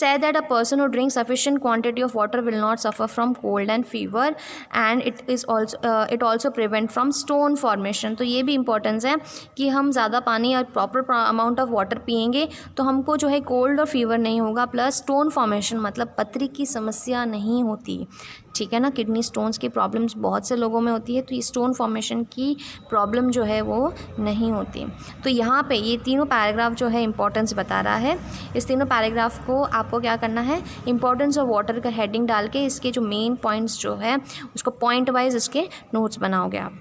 said that a person who drinks sufficient quantity of water will not suffer from cold and fever, and it also prevent from stone formation. तो ये भी importance है कि हम ज़्यादा पानी और प्रॉपर अमाउंट ऑफ वाटर पिएंगे तो हमको जो है कोल्ड और फीवर नहीं होगा, प्लस स्टोन फॉर्मेशन मतलब पथरी की समस्या नहीं होती, ठीक है ना। किडनी स्टोन्स की प्रॉब्लम्स बहुत से लोगों में होती है, तो ये स्टोन फॉर्मेशन की प्रॉब्लम जो है वो नहीं होती। तो यहाँ पे ये तीनों पैराग्राफ जो है इंपॉर्टेंस बता रहा है। इस तीनों पैराग्राफ को आपको क्या करना है, इंपॉर्टेंस ऑफ वाटर का हेडिंग डाल के इसके जो मेन पॉइंट्स जो है उसको पॉइंट वाइज इसके नोट्स बनाओगे आप।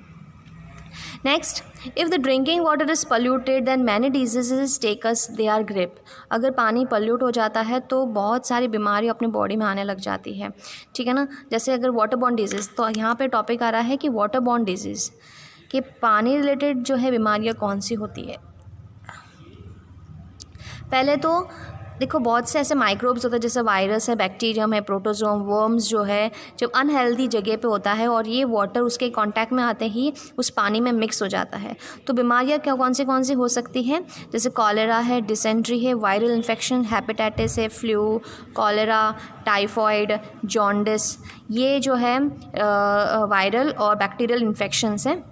Next, if the drinking water is polluted then many diseases take us their grip. अगर पानी पल्यूट हो जाता है तो बहुत सारी बीमारी अपनी बॉडी में आने लग जाती है, ठीक है ना। जैसे अगर वाटर बॉर्न डिजीज़, तो यहाँ पे टॉपिक आ रहा है कि वाटर बॉर्न डिजीज़ कि पानी रिलेटेड जो है बीमारियाँ कौन सी होती है। पहले तो देखो बहुत से ऐसे माइक्रोब्स होते हैं जैसे वायरस है, बैक्टीरियम है, प्रोटोजोम, वर्म्स जो है जब अनहेल्दी जगह पे होता है और ये वाटर उसके कांटेक्ट में आते ही उस पानी में मिक्स हो जाता है। तो बीमारियाँ क्या कौन सी हो सकती हैं, जैसे कॉलेरा है, डिसेंट्री है, वायरल इन्फेक्शन, हेपेटाइटिस है, फ्लू, कॉलेरा, टाइफॉइड, जॉन्डिस, ये जो है वायरल और बैक्टीरियल इन्फेक्शंस हैं।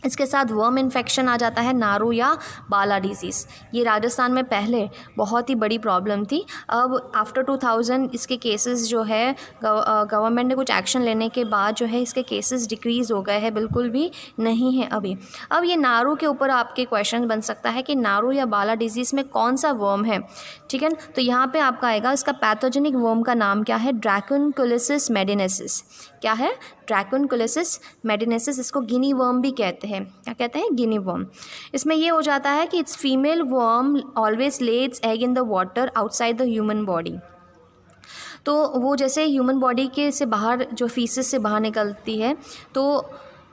इसके साथ वर्म इन्फेक्शन आ जाता है, नारू या बाला डिजीज़। ये राजस्थान में पहले बहुत ही बड़ी प्रॉब्लम थी। अब आफ्टर 2000 इसके केसेस जो है गवर्नमेंट ने कुछ एक्शन लेने के बाद जो है इसके केसेस डिक्रीज़ हो गए हैं, बिल्कुल भी नहीं है अभी। अब ये नारू के ऊपर आपके क्वेश्चन बन सकता है कि नारू या बाला डिजीज़ में कौन सा वर्म है, ठीक है। तो यहाँ पे आपका आएगा इसका पैथोजेनिक वर्म का नाम क्या है, ड्रैकुनकुलिसिस मेडिनेसिस। क्या है, ड्रैकुनकुलिसिस मेडिनेसिस। इसको गिनी वर्म भी कहते हैं। क्या कहते हैं, गिनी वर्म। इसमें ये हो जाता है कि इट्स फीमेल वर्म ऑलवेज ले it's egg in the water outside the human body. तो वो जैसे ह्यूमन बॉडी के से बाहर जो फीसेस से बाहर निकलती है तो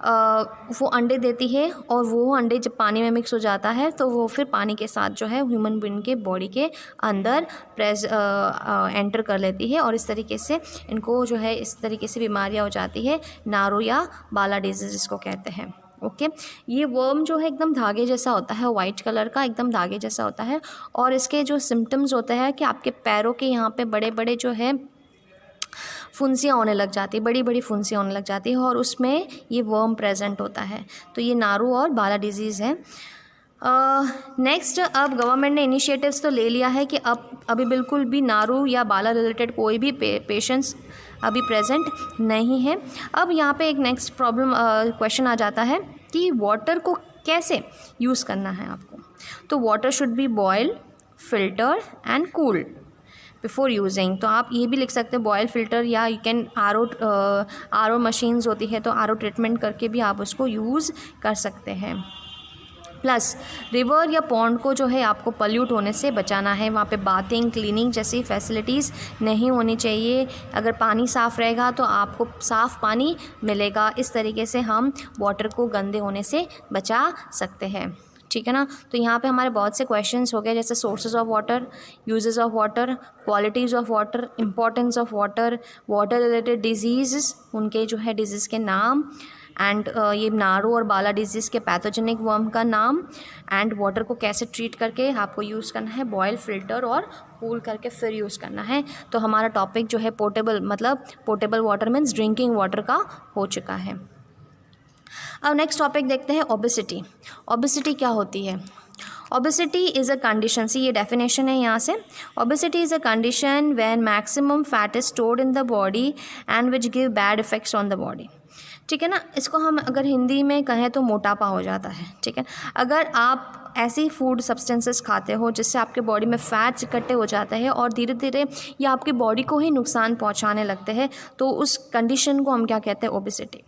वो अंडे देती है, और वो अंडे जब पानी में मिक्स हो जाता है तो वो फिर पानी के साथ जो है ह्यूमन बीइंग के बॉडी के अंदर एंटर कर लेती है, और इस तरीके से इनको जो है इस तरीके से बीमारियां हो जाती है, नारू या बाला डिजीज़ जिसको कहते हैं। ओके, ये वर्म जो है एकदम धागे जैसा होता है, वाइट कलर का एकदम धागे जैसा होता है, और इसके जो सिम्टम्स होते हैं कि आपके पैरों के यहाँ पे बड़े बड़े जो है फुंसियाँ होने लग जाती है, बड़ी बड़ी फुंसियाँ होने लग जाती है, और उसमें ये वर्म प्रेजेंट होता है। तो ये नारू और बाला डिजीज़ है। नेक्स्ट, अब गवर्नमेंट ने इनिशिएटिव्स तो ले लिया है कि अब अभी बिल्कुल भी नारू या बाला रिलेटेड कोई भी पेशेंट्स अभी प्रेजेंट नहीं है। अब यहाँ पे एक नेक्स्ट प्रॉब्लम क्वेश्चन आ जाता है कि वाटर को कैसे यूज़ करना है आपको। तो water should be boil, filter and cool before using. तो आप ये भी लिख सकते हैं बॉयल, फिल्टर, या you can R O machines होती है तो आर ओ ट्रीटमेंट करके भी आप उसको यूज़ कर सकते हैं। प्लस रिवर या पॉन्ड को जो है आपको पल्यूट होने से बचाना है, वहाँ पे बाथिंग, क्लीनिंग जैसी फैसिलिटीज़ नहीं होनी चाहिए। अगर पानी साफ़ रहेगा तो आपको साफ़ पानी मिलेगा। इस तरीके से हम वाटर को गंदे होने से बचा सकते हैं, ठीक है ना। तो यहाँ पे हमारे बहुत से क्वेश्चंस हो गए, जैसे sources of water, uses of water, qualities of water, importance of water, water related disease, उनके जो है डिजीज़ के नाम, एंड ये नारू और बाला डिजीज़ के पैथोजेनिक वर्म का नाम, एंड वाटर को कैसे ट्रीट करके आपको यूज़ करना है, बॉयल, फिल्टर और कूल करके फिर यूज़ करना है। तो हमारा टॉपिक जो है पोर्टेबल, मतलब portable water means drinking water का हो चुका है। अब नेक्स्ट टॉपिक देखते हैं, ओबेसिटी। ओबेसिटी क्या होती है? ओबेसिटी इज़ अ कंडीशन, सी ये डेफिनेशन है यहाँ से। Obesity is a condition when maximum fat is stored in the body and which give bad effects on the body, ठीक है ना। इसको हम अगर हिंदी में कहें तो मोटापा हो जाता है, ठीक है। अगर आप ऐसी फूड सब्सटेंसेस खाते हो जिससे आपके बॉडी में फैट्स इकट्ठे हो जाते हैं और धीरे धीरे ये आपकी बॉडी को ही नुकसान पहुंचाने लगते हैं, तो उस कंडीशन को हम क्या कहते हैं, obesity.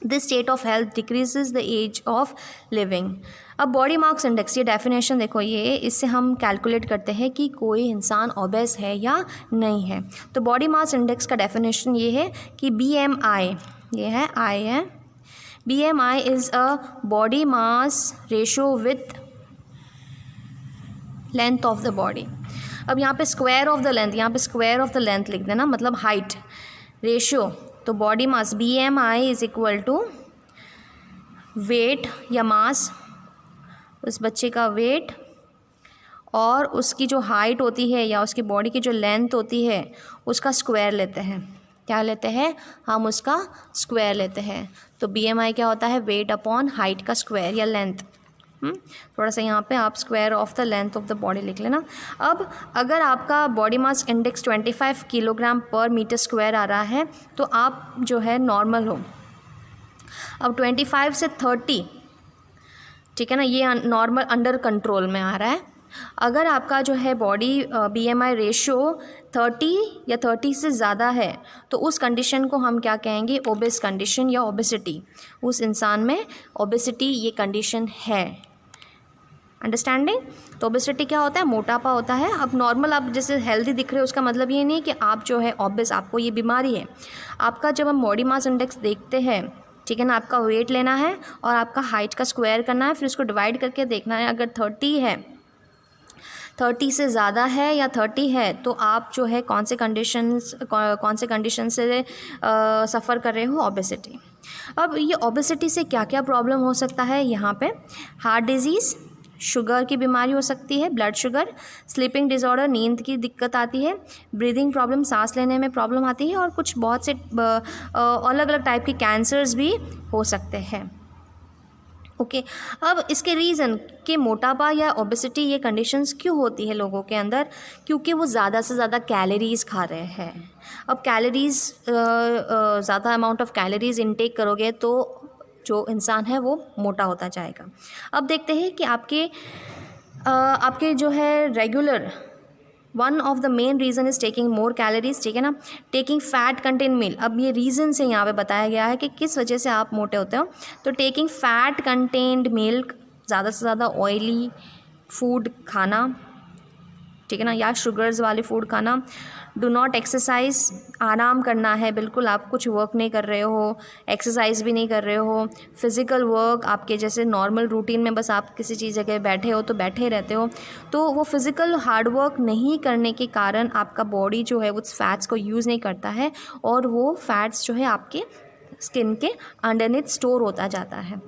This state of health decreases the age of living. अब बॉडी मास इंडेक्स, ये डेफिनेशन देखो, ये इससे हम कैलकुलेट करते हैं कि कोई इंसान ओबेस है या नहीं है। तो बॉडी मास इंडेक्स का डेफिनेशन ये है कि BMI, ये है आई है, BMI is a body mass ratio with length of the body. अब यहाँ पे स्क्वायर ऑफ द लेंथ, यहाँ पे स्क्वायर ऑफ द लेंथ लिख देना, मतलब हाइट, रेशियो। तो body mass BMI is equal to weight या मास, उस बच्चे का वेट और उसकी जो हाइट होती है या उसकी बॉडी की जो लेंथ होती है उसका स्क्वायर लेते हैं। क्या लेते हैं? हम उसका स्क्वायर लेते हैं। तो BMI क्या होता है? वेट अपॉन हाइट का स्क्वायर या लेंथ। थोड़ा सा यहाँ पे आप square of the length of the body लिख लेना। अब अगर आपका बॉडी मास इंडेक्स 25 किलोग्राम पर मीटर स्क्वायर आ रहा है तो आप जो है नॉर्मल हो। अब 25 से 30, ठीक है ना, ये नॉर्मल अंडर कंट्रोल में आ रहा है। अगर आपका जो है बॉडी BMI रेशो 30 या 30 से ज़्यादा है तो उस कंडीशन को हम क्या कहेंगे? ओबेस कंडीशन या ओबेसिटी। उस इंसान में ओबेसिटी ये कंडीशन है। अंडरस्टैंडिंग? तो ओबेसिटी क्या होता है? मोटापा होता है। अब नॉर्मल आप जैसे हेल्दी दिख रहे हो उसका मतलब ये नहीं कि आप जो है ओबेस, आपको ये बीमारी है। आपका जब हम बॉडी मास इंडेक्स देखते हैं, ठीक है ना, आपका वेट लेना है और आपका हाइट का स्क्वायर करना है, फिर उसको डिवाइड करके देखना है। अगर 30 है, 30 से ज़्यादा है या 30 है तो आप जो है कौन से कंडीशन से सफ़र कर रहे हो? ओबेसिटी। अब ये ओबेसिटी से क्या क्या प्रॉब्लम हो सकता है? यहाँ पे हार्ट डिजीज़, शुगर की बीमारी हो सकती है, ब्लड शुगर, स्लीपिंग डिसऑर्डर, नींद की दिक्कत आती है, ब्रीदिंग प्रॉब्लम, सांस लेने में प्रॉब्लम आती है, और कुछ बहुत से अलग अलग टाइप के कैंसर्स भी हो सकते हैं। ओके अब इसके रीज़न कि मोटापा या ओबेसिटी ये कंडीशंस क्यों होती है लोगों के अंदर? क्योंकि वो ज़्यादा से ज़्यादा कैलोरीज़ खा रहे हैं। अब कैलोरीज़ ज़्यादा अमाउंट ऑफ कैलोरीज़ इनटेक करोगे तो जो इंसान है वो मोटा होता जाएगा। अब देखते हैं कि आपके जो है regular, one of the main reason is taking more calories, ठीक है ना, टेकिंग फैट कंटेंट मील। अब ये रीज़न से यहाँ पे बताया गया है कि किस वजह से आप मोटे होते हो। तो टेकिंग फैट कंटेंट मिल्क, ज़्यादा से ज़्यादा ऑयली फूड खाना, ठीक है ना, या शुगर्स वाले फूड खाना। डू नॉट एक्सरसाइज, आराम करना है बिल्कुल, आप कुछ वर्क नहीं कर रहे हो, एक्सरसाइज भी नहीं कर रहे हो। फिज़िकल वर्क आपके जैसे नॉर्मल रूटीन में बस आप किसी चीज़ जगह बैठे हो तो बैठे रहते हो, तो वो फिज़िकल हार्ड वर्क नहीं करने के कारण आपका बॉडी जो है उस फैट्स को यूज़ नहीं करता है और वो फैट्स जो है आपके स्किन के अंडरनीथ स्टोर होता जाता है।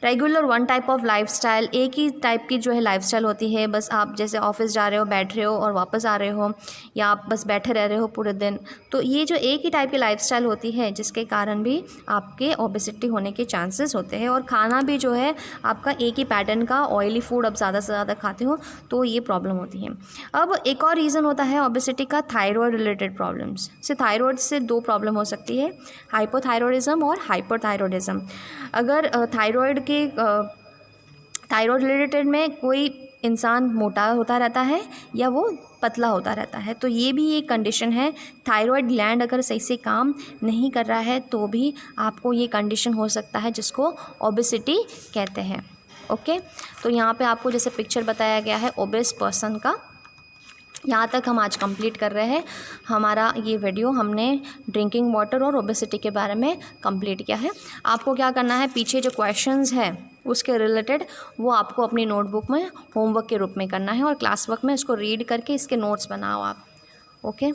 Regular one type of lifestyle, एक ही टाइप की जो है लाइफस्टाइल होती है, बस आप जैसे ऑफिस जा रहे हो, बैठ रहे हो और वापस आ रहे हो, या आप बस बैठे रह रहे हो पूरे दिन। तो ये जो एक ही टाइप की लाइफस्टाइल होती है जिसके कारण भी आपके ओबेसिटी होने के चांसेस होते हैं। और खाना भी जो है आपका एक ही पैटर्न का ऑयली फूड आप ज़्यादा से ज़्यादा खाते हो तो ये प्रॉब्लम होती है। अब एक और रीज़न होता है ओबेसिटी का, थायराइड रिलेटेड प्रॉब्लम्स से। थायराइड से दो प्रॉब्लम हो सकती है, हाइपोथायरॉयडिज्म और हाइपरथायरॉयडिज्म। अगर थायराइड रिलेटेड में कोई इंसान मोटा होता रहता है या वो पतला होता रहता है तो ये भी एक कंडीशन है। थायराइड ग्लैंड अगर सही से काम नहीं कर रहा है तो भी आपको ये कंडीशन हो सकता है जिसको ओबेसिटी कहते हैं। ओके, तो यहाँ पे आपको जैसे पिक्चर बताया गया है ओबेस पर्सन का। यहाँ तक हम आज कंप्लीट कर रहे हैं हमारा ये वीडियो। हमने ड्रिंकिंग वाटर और ओबेसिटी के बारे में कंप्लीट किया है। आपको क्या करना है, पीछे जो क्वेश्चंस हैं उसके रिलेटेड वो आपको अपनी नोटबुक में होमवर्क के रूप में करना है और क्लास वर्क में इसको रीड करके इसके नोट्स बनाओ आप। ओके।